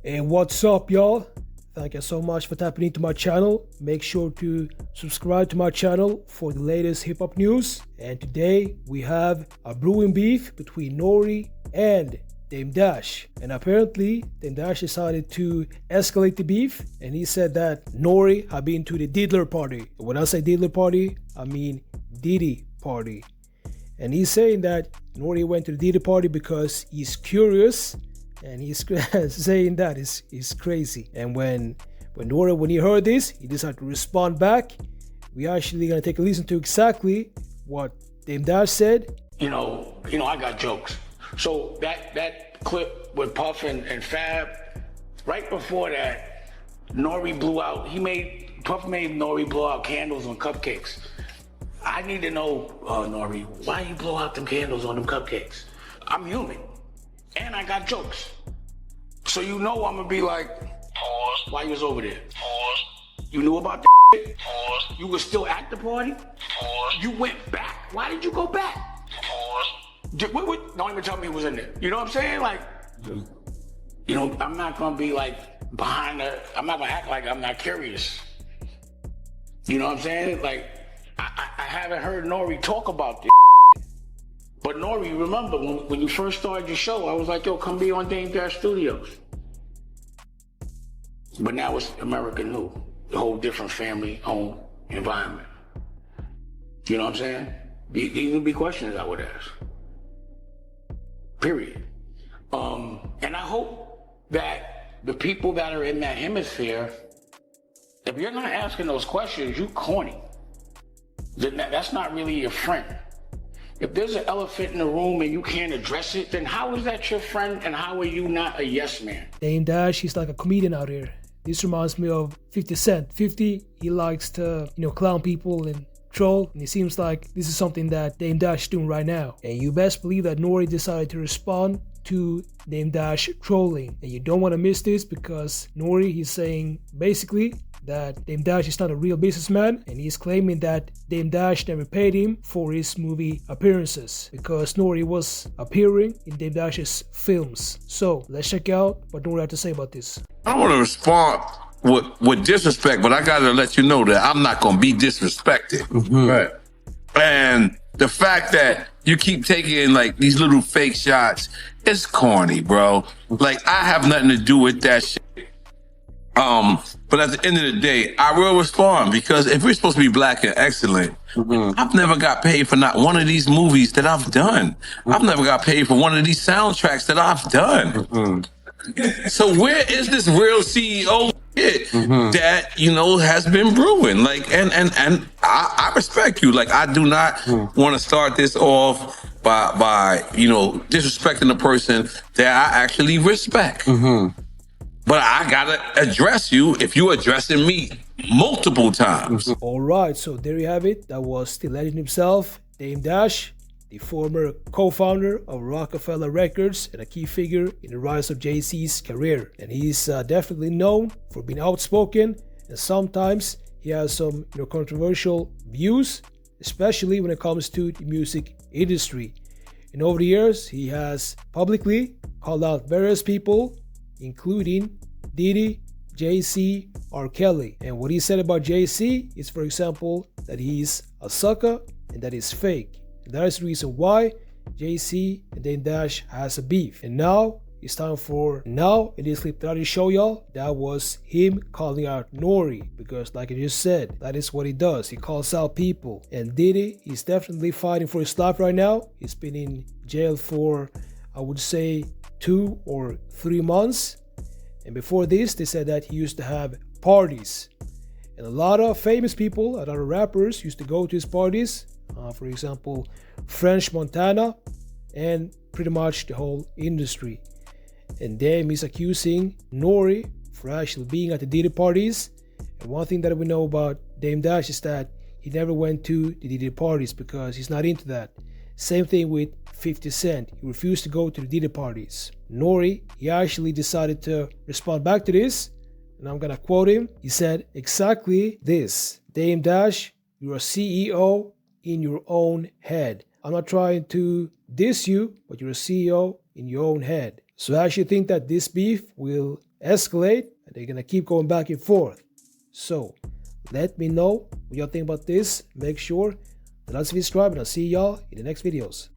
And what's up, y'all? Thank you so much for tapping into my channel. Make sure to subscribe to my channel for the latest hip-hop news. And today we have a brewing beef between N.O.R.E and Dame Dash. And apparently Dame Dash decided to escalate the beef, and he said that N.O.R.E had been to the Diddler party. When I say Diddler party, I mean Diddy party. And he's saying that N.O.R.E went to the Diddy party because he's curious, and he's saying that is crazy. And when Nore, when he heard this, he decided to respond back. We actually gonna take a listen to exactly what Dame Dash said. You know, I got jokes. So that clip with Puff and Fab, right before that, N.O.R.E blew out. Puff made N.O.R.E blow out candles on cupcakes. I need to know, N.O.R.E, why you blow out them candles on them cupcakes? I'm human. And I got jokes. So you know I'm gonna be like, pause. Why you was over there? Pause. You knew about the shit? Pause. You was still at the party? Pause. You went back. Why did you go back? Pause. Don't even tell me who was in there. You know what I'm saying? Like, you know, I'm not gonna be like I'm not gonna act like I'm not curious. You know what I'm saying? Like, I haven't heard N.O.R.E talk about this. But N.O.R.E, remember when you first started your show, I was like, yo, come be on Dame Dash Studios. But now it's American New, a whole different family-owned environment. You know what I'm saying? These would be questions I would ask. Period. And I hope that the people that are in that hemisphere, if you're not asking those questions, you corny. Then that's not really your friend. If there's an elephant in the room and you can't address it, then how is that your friend and how are you not a yes man? Dame Dash, he's like a comedian out here. This reminds me of 50 Cent. 50, he likes to, clown people and troll, and it seems like this is something that Dame Dash is doing right now. And you best believe that N.O.R.E decided to respond to Dame Dash trolling. And you don't want to miss this because N.O.R.E, he's saying basically that Dame Dash is not a real businessman, and he's claiming that Dame Dash never paid him for his movie appearances because N.O.R.E was appearing in Dame Dash's films. So let's check out what N.O.R.E had to say about this. I want to respond with disrespect, but I gotta let you know that I'm not gonna be disrespected. Mm-hmm. Right. And the fact that you keep taking like these little fake shots, it's corny, bro. Like, I have nothing to do with that shit. But at the end of the day, I will respond because if we're supposed to be black and excellent, I've never got paid for not one of these movies that I've done. I've never got paid for one of these soundtracks that I've done. So where is this real CEO shit that, has been brewing? Like, and I respect you. Like, I do not want to start this off by disrespecting the person that I actually respect. But I gotta address you if you addressing me multiple times. All right, so there you have it. That was the legend himself, Dame Dash, the former co-founder of Rockefeller Records and a key figure in the rise of Jay-Z's career. And he's definitely known for being outspoken, and sometimes he has some controversial views, especially when it comes to the music industry. And over the years, he has publicly called out various people, including Diddy, Jay-Z, R. Kelly. And what he said about Jay-Z is, for example, that he's a sucker and that he's fake. And that is the reason why Jay-Z and Dame Dash has a beef. And now it's time for in this clip that I just show y'all, that was him calling out N.O.R.E, because like I just said, that is what he does. He calls out people. And Diddy is definitely fighting for his life right now. He's been in jail for, I would say, 2 or 3 months. And before this, they said that he used to have parties, and a lot of famous people, a lot of rappers used to go to his parties. For example, French Montana, and pretty much the whole industry. And Dame is accusing N.O.R.E for actually being at the Diddy parties. And one thing that we know about Dame Dash is that he never went to the Diddy parties because he's not into that. Same thing with 50 Cent. He refused to go to the Diddy parties. N.O.R.E, he actually decided to respond back to this, and I'm gonna quote him. He said exactly this: Dame Dash, you're a CEO in your own head. I'm not trying to diss you, but you're a CEO in your own head. So I actually think that this beef will escalate, and they're gonna keep going back and forth. So let me know what y'all think about this. Make sure to like, subscribe, and I'll see y'all in the next videos.